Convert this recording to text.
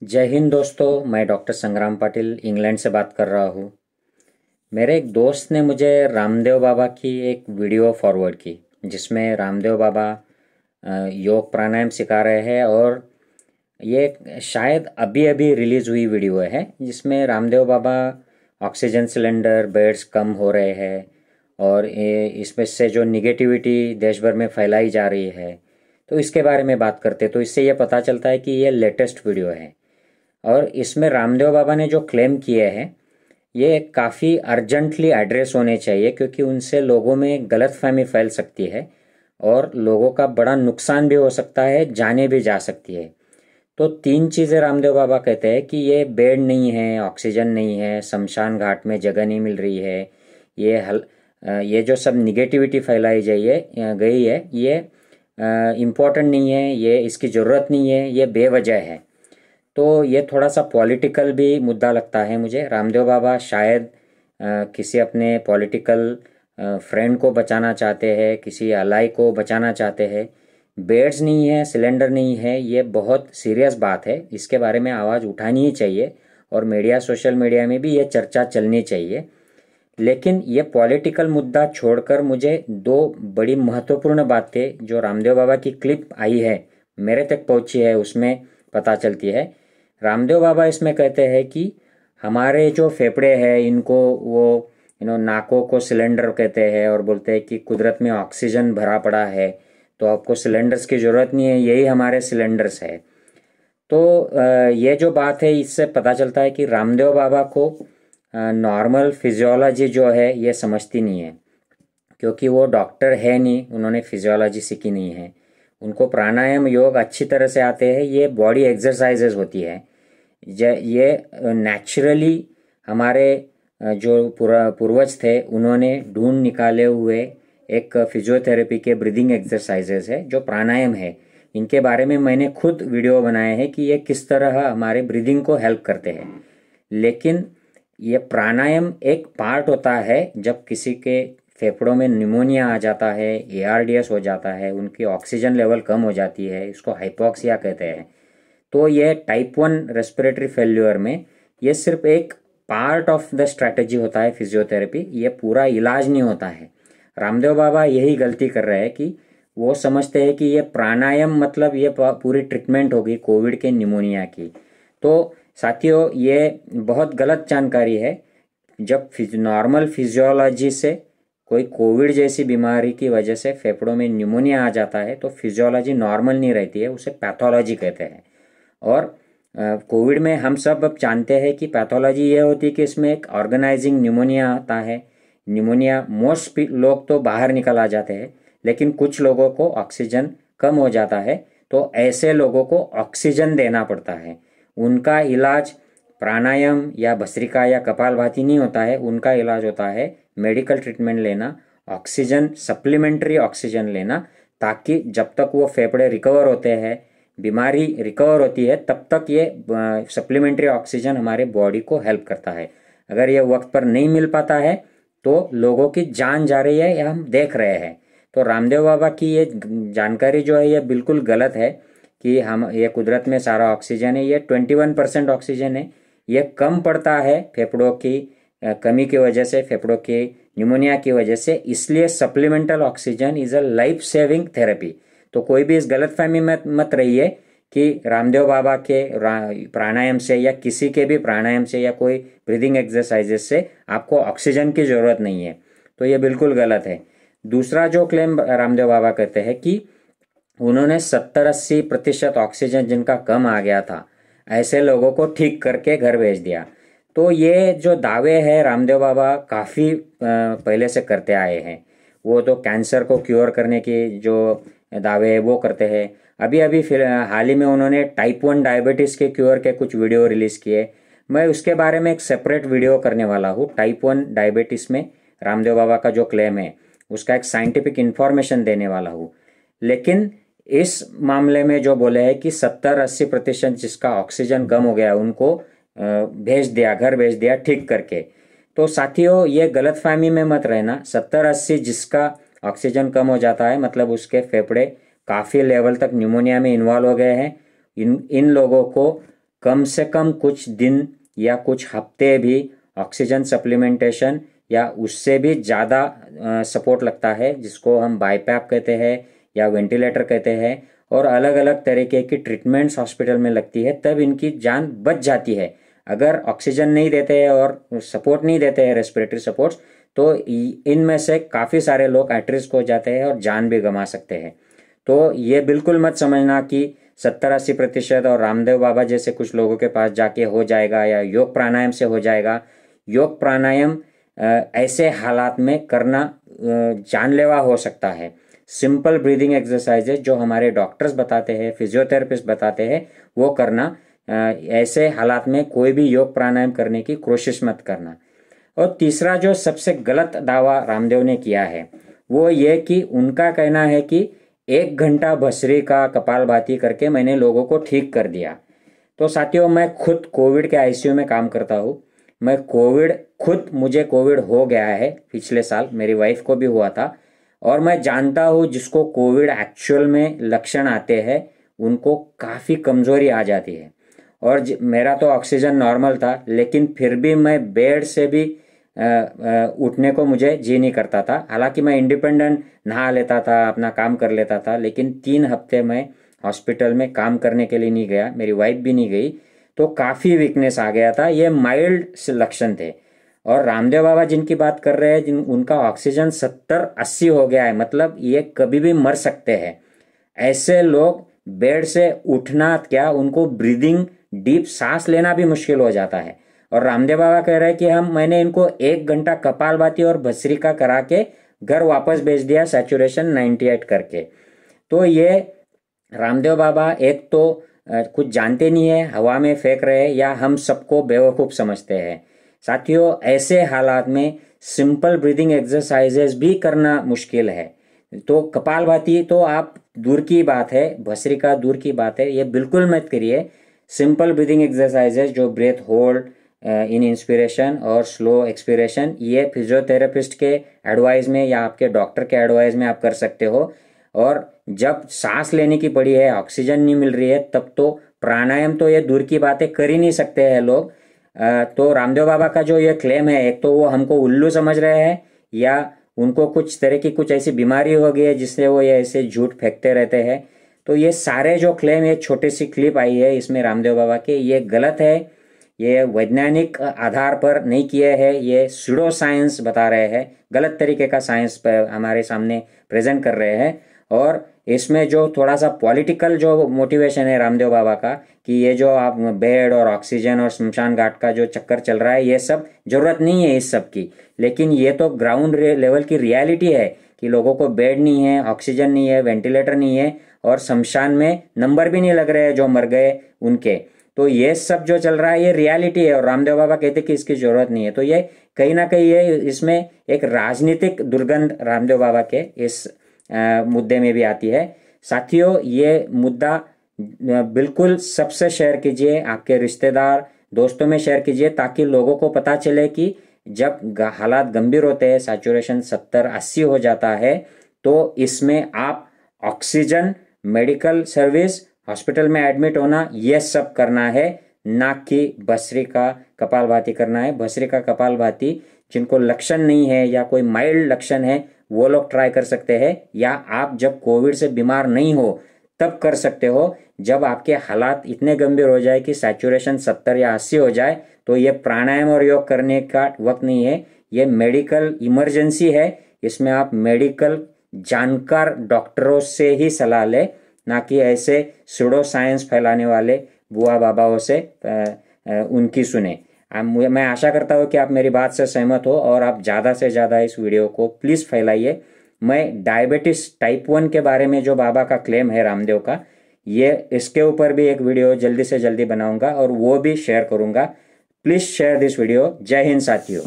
जय हिंद दोस्तों, मैं डॉक्टर संग्राम पाटिल इंग्लैंड से बात कर रहा हूँ। मेरे एक दोस्त ने मुझे रामदेव बाबा की एक वीडियो फॉरवर्ड की, जिसमें रामदेव बाबा योग प्राणायाम सिखा रहे हैं। और ये शायद अभी अभी रिलीज़ हुई वीडियो है, जिसमें Ramdev Baba oxygen cylinder beds कम हो रहे हैं और इसमें से जो निगेटिविटी देश भर में फैलाई जा रही है, तो इसके बारे में बात करते। तो इससे ये पता चलता है कि ये लेटेस्ट वीडियो है और इसमें रामदेव बाबा ने जो क्लेम किए हैं ये काफ़ी अर्जेंटली एड्रेस होने चाहिए, क्योंकि उनसे लोगों में गलतफहमी फैल सकती है और लोगों का बड़ा नुकसान भी हो सकता है, जाने भी जा सकती है। तो तीन चीज़ें रामदेव बाबा कहते हैं कि ये बेड नहीं है, ऑक्सीजन नहीं है, शमशान घाट में जगह नहीं मिल रही है, ये जो सब निगेटिविटी फैलाई गई है ये इम्पोर्टेंट नहीं है, ये इसकी ज़रूरत नहीं है, ये बेवजह है। तो ये थोड़ा सा पॉलिटिकल भी मुद्दा लगता है मुझे। रामदेव बाबा शायद किसी अपने पॉलिटिकल फ्रेंड को बचाना चाहते हैं, किसी अलाई को बचाना चाहते हैं। बेड्स नहीं है, सिलेंडर नहीं है, ये बहुत सीरियस बात है, इसके बारे में आवाज़ उठानी ही चाहिए और मीडिया, सोशल मीडिया में भी ये चर्चा चलनी चाहिए। लेकिन ये पॉलिटिकल मुद्दा छोड़कर मुझे दो बड़ी महत्वपूर्ण बातें जो रामदेव बाबा की क्लिप आई है, मेरे तक पहुंची है, उसमें पता चलती है। रामदेव बाबा इसमें कहते हैं कि हमारे जो फेफड़े हैं इनको वो नाकों को सिलेंडर कहते हैं और बोलते हैं कि कुदरत में ऑक्सीजन भरा पड़ा है, तो आपको सिलेंडर्स की ज़रूरत नहीं है, यही हमारे सिलेंडर्स है। तो ये जो बात है, इससे पता चलता है कि रामदेव बाबा को नॉर्मल फिजियोलॉजी जो है ये समझती नहीं है, क्योंकि वो डॉक्टर है नहीं, उन्होंने फिजियोलॉजी सीखी नहीं है। उनको प्राणायाम योग अच्छी तरह से आते हैं, ये बॉडी एक्सरसाइजेज होती है, ये नेचुरली हमारे जो पूर्वज थे उन्होंने ढूंढ निकाले हुए एक फिजियोथेरेपी के ब्रीदिंग एक्सरसाइजेज है जो प्राणायाम है। इनके बारे में मैंने खुद वीडियो बनाए हैं कि ये किस तरह हमारे ब्रीदिंग को हेल्प करते हैं। लेकिन ये प्राणायाम एक पार्ट होता है, जब किसी के फेफड़ों में निमोनिया आ जाता है, ARDS हो जाता है, उनकी ऑक्सीजन लेवल कम हो जाती है, इसको हाइपोक्सिया कहते हैं। तो ये टाइप 1 रेस्पिरेटरी फेल्यूर में ये सिर्फ एक पार्ट ऑफ द स्ट्रैटेजी होता है फिजियोथेरेपी, ये पूरा इलाज नहीं होता है। रामदेव बाबा यही गलती कर रहे हैं कि वो समझते हैं कि ये प्राणायाम मतलब ये पूरी ट्रीटमेंट होगी कोविड के निमोनिया की। तो साथियों, ये बहुत गलत जानकारी है। जब नॉर्मल फिजियोलॉजी से कोई कोविड जैसी बीमारी की वजह से फेफड़ों में निमोनिया आ जाता है तो फिजियोलॉजी नॉर्मल नहीं रहती है, उसे पैथोलॉजी कहते हैं। और कोविड में हम सब अब जानते हैं कि पैथोलॉजी ये होती है कि इसमें एक ऑर्गेनाइजिंग निमोनिया आता है। निमोनिया मोस्ट लोग तो बाहर निकल आ जाते हैं, लेकिन कुछ लोगों को ऑक्सीजन कम हो जाता है, तो ऐसे लोगों को ऑक्सीजन देना पड़ता है। उनका इलाज प्राणायाम या भस्त्रिका या कपालभाति नहीं होता है, उनका इलाज होता है मेडिकल ट्रीटमेंट लेना, ऑक्सीजन, सप्लीमेंट्री ऑक्सीजन लेना, ताकि जब तक वो फेफड़े रिकवर होते हैं, बीमारी रिकवर होती है, तब तक ये सप्लीमेंट्री ऑक्सीजन हमारे बॉडी को हेल्प करता है। अगर ये वक्त पर नहीं मिल पाता है तो लोगों की जान जा रही है, ये हम देख रहे हैं। तो रामदेव बाबा की ये जानकारी जो है ये बिल्कुल गलत है कि हम ये कुदरत में सारा ऑक्सीजन है, ये 21% ऑक्सीजन है, ये कम पड़ता है फेफड़ों की कमी की वजह से, फेफड़ों की निमोनिया की वजह से, इसलिए supplemental oxygen is a life saving therapy. तो कोई भी इस गलतफहमी में मत रहिए कि रामदेव बाबा के प्राणायाम से या किसी के भी प्राणायाम से या कोई ब्रीदिंग एक्सरसाइजेस से आपको ऑक्सीजन की ज़रूरत नहीं है, तो ये बिल्कुल गलत है। दूसरा जो क्लेम रामदेव बाबा कहते हैं कि उन्होंने 70-80% ऑक्सीजन जिनका कम आ गया था, ऐसे लोगों को ठीक करके घर भेज दिया। तो ये जो दावे हैं रामदेव बाबा काफ़ी पहले से करते आए हैं। वो तो कैंसर को क्योर करने की जो दावे है वो करते हैं। अभी अभी फिर हाल ही में उन्होंने टाइप 1 डायबिटीज़ के क्योर के कुछ वीडियो रिलीज़ किए। मैं उसके बारे में एक सेपरेट वीडियो करने वाला हूँ। टाइप 1 डायबिटीज़ में रामदेव बाबा का जो क्लेम है उसका एक साइंटिफिक इन्फॉर्मेशन देने वाला हूँ। लेकिन इस मामले में जो बोले हैं कि 70-80% जिसका ऑक्सीजन कम हो गया उनको भेज दिया, घर भेज दिया ठीक करके, तो साथियों ये गलतफहमी में मत रहना। 70-80 जिसका ऑक्सीजन कम हो जाता है मतलब उसके फेफड़े काफ़ी लेवल तक निमोनिया में इन्वॉल्व हो गए हैं। इन लोगों को कम से कम कुछ दिन या कुछ हफ्ते भी ऑक्सीजन सप्लीमेंटेशन या उससे भी ज़्यादा सपोर्ट लगता है, जिसको हम बाईपैप कहते हैं या वेंटिलेटर कहते हैं, और अलग अलग तरीके की ट्रीटमेंट्स हॉस्पिटल में लगती है, तब इनकी जान बच जाती है। अगर ऑक्सीजन नहीं देते हैं और सपोर्ट नहीं देते हैं, रेस्पिरेटरी सपोर्ट्स, तो इनमें से काफ़ी सारे लोग एट रिस्क हो जाते हैं और जान भी गंवा सकते हैं। तो ये बिल्कुल मत समझना कि 70-80% और रामदेव बाबा जैसे कुछ लोगों के पास जाके हो जाएगा या योग प्राणायाम से हो जाएगा। योग प्राणायाम ऐसे हालात में करना जानलेवा हो सकता है। सिंपल ब्रीदिंग एक्सरसाइजेज जो हमारे डॉक्टर्स बताते हैं, फिजियोथेरेपिस्ट बताते हैं, वो करना। ऐसे हालात में कोई भी योग प्राणायाम करने की कोशिश मत करना। और तीसरा जो सबसे गलत दावा रामदेव ने किया है वो ये कि उनका कहना है कि 1 घंटा भस्त्रिका कपालभाति करके मैंने लोगों को ठीक कर दिया। तो साथियों, मैं खुद कोविड के आईसीयू में काम करता हूँ। मुझे कोविड हो गया है पिछले साल, मेरी वाइफ को भी हुआ था, और मैं जानता हूँ जिसको कोविड एक्चुअल में लक्षण आते हैं उनको काफ़ी कमजोरी आ जाती है। और मेरा तो ऑक्सीजन नॉर्मल था, लेकिन फिर भी मैं बेड से भी उठने को मुझे जी नहीं करता था। हालांकि मैं इंडिपेंडेंट नहा लेता था, अपना काम कर लेता था, लेकिन 3 हफ्ते मैं हॉस्पिटल में काम करने के लिए नहीं गया, मेरी वाइफ भी नहीं गई, तो काफ़ी वीकनेस आ गया था। ये माइल्ड लक्षण थे। और रामदेव बाबा जिनकी बात कर रहे हैं, उनका ऑक्सीजन 70-80 हो गया है, मतलब ये कभी भी मर सकते हैं। ऐसे लोग बेड से उठना क्या, उनको ब्रीदिंग डीप सांस लेना भी मुश्किल हो जाता है। और रामदेव बाबा कह रहे हैं कि मैंने इनको 1 घंटा कपालभाति और भस्त्रिका करा के घर वापस भेज दिया सैचुरेशन 98 करके। तो ये रामदेव बाबा एक तो कुछ जानते नहीं है, हवा में फेंक रहे हैं, या हम सबको बेवकूफ़ समझते हैं। साथियों, ऐसे हालात में सिंपल ब्रीदिंग एक्सरसाइजेस भी करना मुश्किल है। तो कपालभाति तो आप दूर की बात है, भस्त्रिका दूर की बात है, ये बिल्कुल मत करिए। सिंपल ब्रीदिंग एक्सरसाइजेज जो ब्रेथ होल्ड इन इंस्पिरेशन और स्लो एक्सपिरेशन, ये फिजियोथेरेपिस्ट के एडवाइस में या आपके डॉक्टर के एडवाइस में आप कर सकते हो। और जब सांस लेने की पड़ी है, ऑक्सीजन नहीं मिल रही है, तब तो प्राणायाम तो ये दूर की बातें कर ही नहीं सकते हैं लोग। तो रामदेव बाबा का जो ये क्लेम है, एक तो वो हमको उल्लू समझ रहे हैं या उनको कुछ तरह की कुछ ऐसी बीमारी हो गई है जिससे वो ये ऐसे झूठ फेंकते रहते हैं। तो ये सारे जो क्लेम, ये छोटी सी क्लिप आई है इसमें रामदेव बाबा के, ये गलत है। ये वैज्ञानिक आधार पर नहीं किए हैं, ये सूडो साइंस बता रहे हैं, गलत तरीके का साइंस हमारे सामने प्रेजेंट कर रहे हैं। और इसमें जो थोड़ा सा पॉलिटिकल जो मोटिवेशन है रामदेव बाबा का, कि ये जो आप बेड और ऑक्सीजन और शमशान घाट का जो चक्कर चल रहा है, ये सब जरूरत नहीं है इस सब की। लेकिन ये तो ग्राउंड लेवल की रियलिटी है कि लोगों को बेड नहीं है, ऑक्सीजन नहीं है, वेंटिलेटर नहीं है, और शमशान में नंबर भी नहीं लग रहे हैं जो मर गए उनके। तो ये सब जो चल रहा है ये रियलिटी है, और रामदेव बाबा कहते कि इसकी जरूरत नहीं है। तो ये कहीं ना कहीं ये इसमें एक राजनीतिक दुर्गंध रामदेव बाबा के इस मुद्दे में भी आती है। साथियों, ये मुद्दा बिल्कुल सबसे शेयर कीजिए, आपके रिश्तेदार दोस्तों में शेयर कीजिए, ताकि लोगों को पता चले कि जब हालात गंभीर होते हैं, सैचुरेशन 70-80 हो जाता है, तो इसमें आप ऑक्सीजन, मेडिकल सर्विस, हॉस्पिटल में एडमिट होना, ये सब करना है, ना कि भस्त्रिका कपालभाति करना है। भस्त्रिका कपालभाति जिनको लक्षण नहीं है या कोई माइल्ड लक्षण है वो लोग ट्राई कर सकते हैं, या आप जब कोविड से बीमार नहीं हो तब कर सकते हो। जब आपके हालात इतने गंभीर हो जाए कि सैचुरेशन 70 या 80 हो जाए, तो ये प्राणायाम और योग करने का वक्त नहीं है, ये मेडिकल इमरजेंसी है। इसमें आप मेडिकल जानकार डॉक्टरों से ही सलाह ले, ना कि ऐसे सूडो साइंस फैलाने वाले बुआ बाबाओं से उनकी सुने। मैं आशा करता हूँ कि आप मेरी बात से सहमत हो और आप ज़्यादा से ज़्यादा इस वीडियो को प्लीज़ फैलाइए। मैं डायबिटीज़ टाइप 1 के बारे में जो बाबा का क्लेम है रामदेव का, ये इसके ऊपर भी एक वीडियो जल्दी से जल्दी बनाऊंगा और वो भी शेयर करूंगा। Please share this video. जय हिंद साथियों।